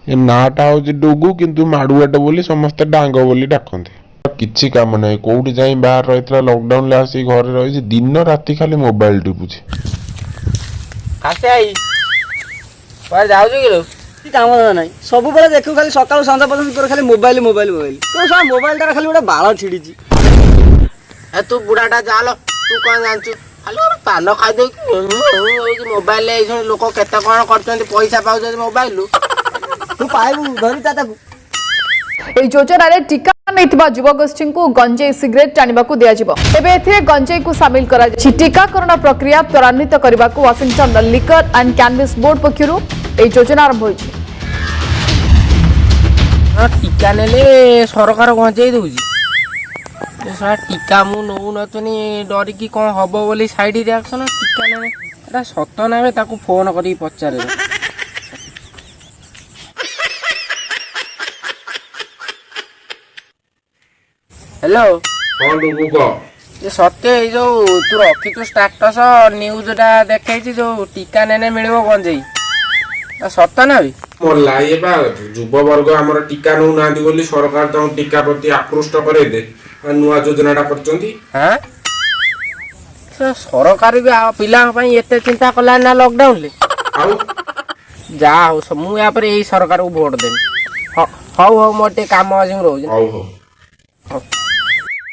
ଏ ନାଁଟା ହଉଛି ଡୁଗୁ କିନ୍ତୁ ମାଡୁଆଟା ବୋଲି ସମସ୍ତେ ଡାଙ୍ଗ ବୋଲି ଡାକନ୍ତି। କିଛି କାମ ନାହିଁ, କୋଉଠି ଯାଇ ବାହାରେ ରହିଥିଲା, ଲକଡାଉନରେ ଆସିକି ଘରେ ରହିଛି, ଦିନ ରାତି ଖାଲି ମୋବାଇଲ ଟିପୁଛି। ଆସେ ଆଇ କୁଆଡେ ଯାଉଛୁ କି? କିଛି କାମ ଧନ୍ଦା ନାହିଁ, ସବୁବେଳେ ଦେଖିବୁ ଖାଲି ସକାଳୁ ସନ୍ଧ୍ୟା ପର୍ଯ୍ୟନ୍ତ ତୋର ଖାଲି ମୋବାଇଲ ମୋବାଇଲ ମୋବାଇଲ। ତୋର ସାରା ମୋବାଇଲଟାରେ ଖାଲି ଗୋଟେ ବାଳ ଛିଡ଼ିଛି। ଏ ତୁ ବୁଢାଟା ଚାଲ, ତୁ କଣ ଜାଣିଛୁ? ଖାଲି ଗୋଟେ ପାନ ଖାଇଦେଇକି ହଉଛି ମୋବାଇଲରେ ଏଇ ସବୁ ଲୋକ କେତେ କଣ କରୁଛନ୍ତି, ପଇସା ପାଉଛନ୍ତି ମୋବାଇଲରୁ। ତୁ ପାଇବୁ ଧରିତା ତାକୁ। এই যোজনার টিকা নেইଥିବା যুবগোষ্ঠীଙ୍କୁ গঞ্জেই সিগারেট টাଣିବାକୁ ଦିଆଯିବ। ଏବେ ଏଥିରେ ଗଞ୍ଜେଇକୁ ସାମିଲ କରାଯାଇଛି। ଟିକାକରଣ ପ୍ରକ୍ରିୟା ତ୍ୱରାନ୍ୱିତ କରିବାକୁ ୱାଶିଂଟନ ଲିକର ଆଣ୍ଡ କ୍ୟାନବିସ୍ ବୋର୍ଡ ପକ୍ଷରୁ ଏହି ଯୋଜନା ଆରମ୍ଭ ହୋଇଛି। ଟିକା ନେଲେ ସରକାର ଗଞ୍ଜେଇ ଦଉଛି। ଟିକା ମୁଁ ନଉନଥିଲି ଡରିକି କଣ ହବ ବୋଲି ସାଇଡ ରିଆକ୍ସନ। ଟିକା ନେଲେ ଏଟା ସତ ନେବେ, ତାକୁ ଫୋନ କରିକି ପଚାରିବେ। ହ୍ୟାଲୋ, ସତ୍ୟ ଏଇ ଯୋଉ ତୁ ରଖିଛୁ ଷ୍ଟାଟସ ନ୍ୟୁଜଟା ଦେଖେଇଛି, ଯୋଉ ଟିକା ନେଲେ ମିଳିବ ଗଞ୍ଜେଇ, ସତ ନା? ମଲା ଇଏ ବା ଯୁବ ବର୍ଗ ଆମର ଟିକା ନଉନାହାନ୍ତି ବୋଲି ସରକାର ତାଙ୍କୁ ଟିକା ପ୍ରତି ଆକୃଷ୍ଟ କରେଇଦେ ନୂଆ ଯୋଜନାଟା କରିଛନ୍ତି। ହଁ, ସରକାର ବି ପିଲାଙ୍କ ପାଇଁ ଏତେ ଚିନ୍ତା କଲାନି ନା ଲକଡାଉନରେ। ଆଉ ଯାହା ହଉ, ମୁଁ ୟା ପରେ ଏଇ ସରକାରକୁ ଭୋଟ ଦେବି। ହଉ ହଉ, ମୋର ଟିକେ କାମ ଅଛି, ମୁଁ ରହୁଛି। ହଉ ହଉ।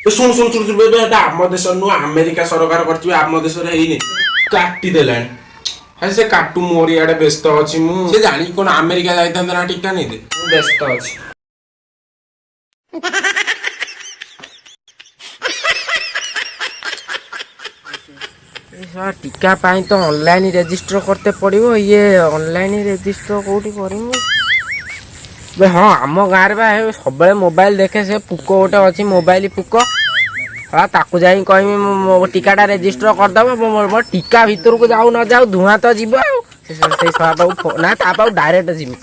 ଶୁଣ ଶୁଣ ଶୁଣ ଶୁଣ, ଏଟା ଆମ ଦେଶ ନୁହଁ, ଆମେରିକା ସରକାର କରିଥିବେ, ଆମ ଦେଶରେ ହେଇନି, କାଟିଦେଲାଣି। ସେ କାଟୁ, ମୋର ଇଆଡେ ବ୍ୟସ୍ତ ଅଛି। ମୁଁ ସେ ଜାଣିକି କଣ ଆମେରିକା ଯାଇଥାନ୍ତେ ନା ଟିକା ନେଇଦେ, ମୁଁ ବ୍ୟସ୍ତ ଅଛି। ଟିକା ପାଇଁ ତ ଅନଲାଇନ ରେଜିଷ୍ଟର করতে পড়িব। ইয়ে ଅନଲାଇନ ରେଜିଷ୍ଟର କୋଉଠି କରିମୁ? ହଁ, ଆମ ଗାଁରେ ବା ସବୁବେଳେ ମୋବାଇଲ ଦେଖେ, ସେ ପୁକ ଗୋଟେ ଅଛି, ମୋବାଇଲ ପୁକ। ହଁ, ତାକୁ ଯାଇ କହିବି ମୋ ଟିକାଟା ରେଜିଷ୍ଟର କରିଦେବ। ମୋ ଟିକା ଭିତରକୁ ଯାଉ ନ ଯାଉ ଧୂଆଁ ତ ଯିବ ଆଉ। ସେଇ ପାଖକୁ ନା, ତା ପାଖକୁ ଡାଇରେକ୍ଟ ଯିବି।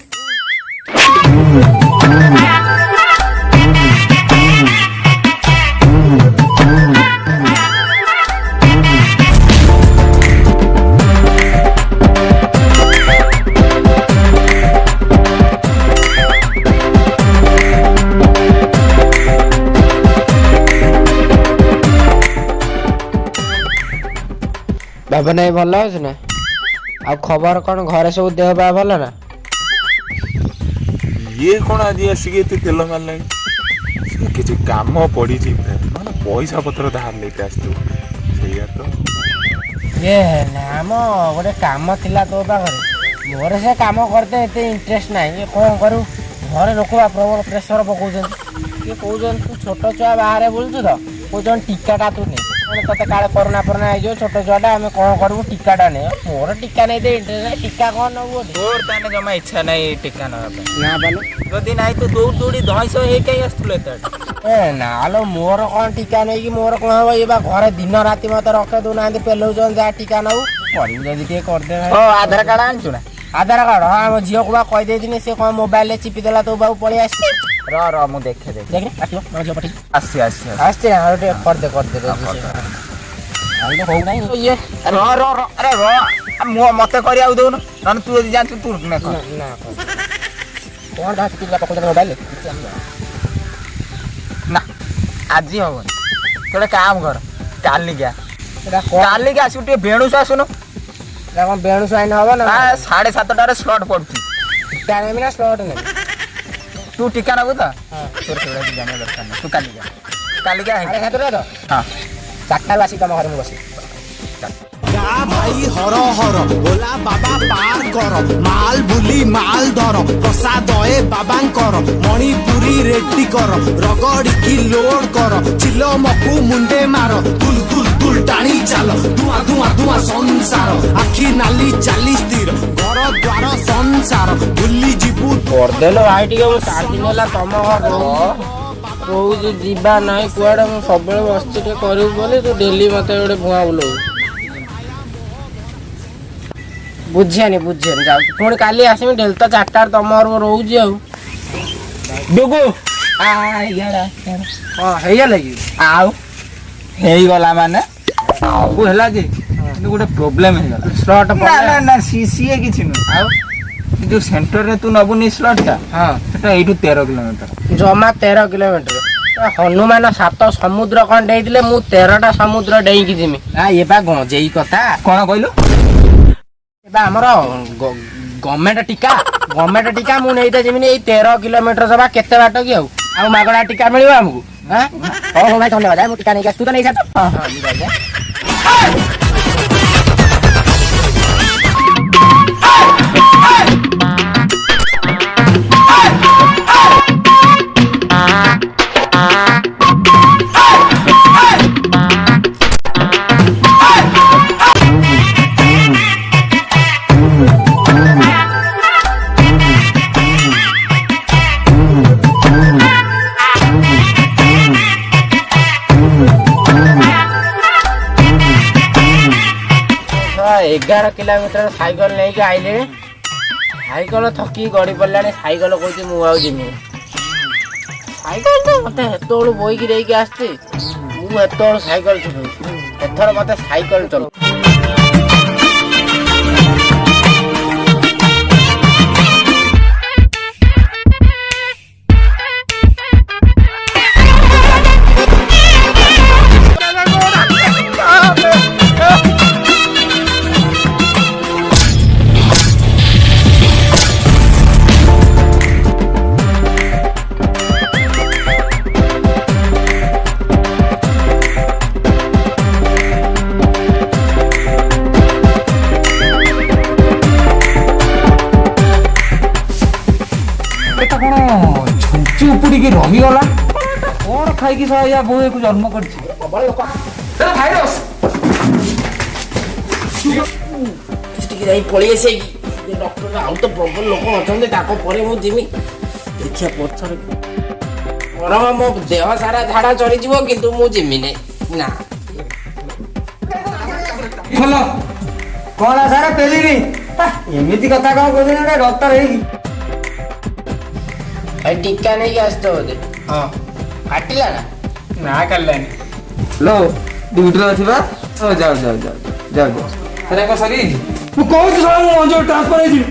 ବାବା ନାଇଁ, ଭଲ ଅଛି ନା? ଆଉ ଖବର କଣ? ଘରେ ସବୁ ଦେହ ବା ଭଲ ନା? ଇଏ କଣ ଆଜି ଆସିକି ଏତେ ତେଲ ମାରିଲାଣି? କିଛି କାମ ପଡ଼ିଛି, ମାନେ ପଇସା ପତ୍ର ଧାର ନେଇକି ଆସିଥିବ, ସେଇଆ ତ। ନାମ ଗୋଟେ କାମ ଥିଲା ତୋ ପାଖରେ, ମୋର ସେ କାମ କରତେ ଏତେ ଇଣ୍ଟରେଷ୍ଟ ନାହିଁ। କ'ଣ କରୁ, ଘରେ ଲୋକ ପ୍ରବଳ ପ୍ରେସର ପକାଉଛନ୍ତି। କିଏ କହୁଛନ୍ତି ତୁ ଛୋଟ ଛୁଆ ବାହାରେ ବୁଲୁଛୁ ତ, କହୁଛନ୍ତି ଟିକାଟା ତୁ ନେ, ତତେ କାଳେ କରୋନା ଫରୋନା ହେଇଯିବ, ଛୋଟ ଛୁଆଟା, ଆମେ କ'ଣ କରିବୁ, ଟିକାଟା ନେ। ମୋର ଟିକା ନେଇତେ ଇଣ୍ଟରେଷ୍ଟ ନାହିଁ, ଟିକା କ'ଣ ନେବୁ? ତୋର ତାହେଲେ ଜମା ଇଚ୍ଛା ନାହିଁ ଟିକା ନେବା ପାଇଁ? ନା ବାଲୁ, ଯଦି ନାହିଁ ତୁ ଦୌଡ଼ି ଦୌଡ଼ି ଧଇଁସ ହେଇ କାହିଁ ଆସିଥିଲୁ ଏତେ? ନାଲୋ, ମୋର କ'ଣ ଟିକା ନେଇକି ମୋର କ'ଣ ହବ? ଇଏ ବା ଘରେ ଦିନ ରାତି ମତେ ରଖେଇ ଦଉନାହାନ୍ତି, ପେଲଉଛନ୍ତି ଯାହା ଟିକା ନେବୁ। କରିବୁ ଯଦି ଟିକେ କରିଦେବେ। ଆଧାର କାର୍ଡ ଆଣିଛୁ ନା? ଆଧାର କାର୍ଡ? ହଁ, ଆମ ଝିଅକୁ ବା କହିଦେଇଥିଲି, ସେ କ'ଣ ମୋବାଇଲରେ ଚିପି ଦେଲା, ତୋ ପାଖକୁ ପଳେଇ ଆସିଛି। ର ମୁଁ ଦେଖେ ଦେଖିନି, ଆସିବ ମୋ ଝିଅ ପଠିକି। ଆସିଛି ଆସିଛି ନା? ଆଉ ଟିକେ କରିଦେ ହଉନାହିଁ। ଇଏ ଆରେ ମତେ କରିବାକୁ ଦଉନୁ, ନହେଲେ ତୁ ଯଦି ଜାଣିଛୁ ତୁ ନା କ'ଣ ପିଲା ପକଉଛନ୍ତି ମୋବାଇଲରେ? ନା, ଆଜି ହବନି। ତୁ ଗୋଟେ କାମ କର, କାଲିକି ଆସିବୁ, ଟିକେ ବେଣୁସ ଆସୁନୁ। କ'ଣ ବେଣୁସ ଆଇନ ହବ ନା? 7:30ରେ ସ୍ଲଟ ପଡୁଛି। ଟିକା ନେବି ନା ସ୍ଲଟ ନେବି? ତୁ ଟିକା ନେବୁ ତ? ତୋର ସେଗୁଡ଼ା କିଛି ଜାଣିବା ଦରକାର ନାହିଁ, ତୁ କାଲିକା ସାତଟା ତ? ହଁ, 4ଟାରୁ ଆସିକି ତମ ଘରେ ମୁଁ ବସି। भाई हर हर ओला बाबा पार कर माल बुली माल धर प्रसाद ए बाबांकर मणिपुरी रेड्डी कर रगड़ी की लोड कर चिलो मकु मुंडे मार दुल दुल दुल टाणी चाल धुआं धुआं धुआं संसार आखि नाली चाली स्थिर घर द्वार संसार बुली जीवु କରିଦେଲ ଭାଇ ଟିକେ। ମୁଁ 4 ଦିନ ହେଲା ତମ ଘର ରହୁଛି, ଯିବା ନାହିଁ କୁଆଡ଼େ। ମୁଁ ସବୁବେଳେ ବସିଛି, ଟିକେ କରିବୁ ବୋଲି ତୁ ଡେଲି ମତେ ଗୋଟେ ଭୁଆଁ ବୁଲଉ। ବୁଝିଆନି ଯାଉଛି, ପୁଣି କାଲି ଆସିବି। ଡେଲି ତ 4ଟାରେ ତମ ଘର ରହୁଛି ଆଉ। ଡୁଗୁ ହଁ, ହେଇଗଲା କି? ଆଉ ହେଇଗଲା ମାନେ ହେଲା ଯେ, କିନ୍ତୁ ଗୋଟେ ପ୍ରୋବ୍ଲେମ ହେଇଗଲା। ସ୍ଲଟ ନା ସିଏ କିଛି ନୁହେଁ। ଆଉ ଯୋଉ ସେଣ୍ଟରରେ ତୁ ନବୁନି ସ୍ଲଟଟା ହଁ ସେଟା ଏଇଠୁ 13 କିଲୋମିଟର। ଜମା 13 କିଲୋମିଟର। ହନୁମାନ 7 ସମୁଦ୍ର କଣ ଡେଇଥିଲେ ମୁଁ 13ଟା ସମୁଦ୍ର ଡେଇଁକି ଯିମି। ଏ ବା ଗଞ୍ଜେଇ କଥା। କଣ କହିଲୁ? ଏବେ ଆମର ଗଭର୍ଣ୍ଣମେଣ୍ଟ ଟିକା ମୁଁ ନେଇତେ ଯିବିନି ଏଇ 13 କିଲୋମିଟର ସଭା କେତେ ବାଟ କି ଆଉ ମାଗଣା ଟିକା ମିଳିବ ଆମକୁ? ହଉ ଭାଇ ଧନ୍ୟବାଦ ମୁଁ ଟିକା ନେଇକି ଆସି ତୁ ତ ନେଇସା एगार किलोमीटर साइकेल नहीं के आइले साइकेल थकी गड़ी पड़ा साइकेल कौन मु आउमी साइकेल तो मत हेतु बोईकी देकी आसती मुझे साइकेल चलू एथर मत साइकेल चल ଉପୁଡ଼ିକି ରହିଗଲା କଣ ଖାଇକି ୟା ବୋହୂକୁ ଜନ୍ମ କରିଛି पलि आसे डॉक्टर आउ तो प्रबल लोक अच्छा पर मुझे देखिए पथर गरम मो देह सारा झाड़ा चढ़ी किंतु मु जिमी ना ଭଲ କଣ ସାରା ପେଲିନି ଏମିତି କଥା କଣ କହୁଛନ୍ତି ଡକ୍ଟର ହେଇକି टीका नहीं आसते बोधे हाँ काटिला ना काटलानी लो ड्यूटी रे थिबा ओ जाओ ସେଟା କଣ ସରି ମୁଁ କହୁଛି ଶୁଣ ମୁଁ ଅଞ୍ଜଳ ଟ୍ରାନ୍ସଫର ହେଇଯିବି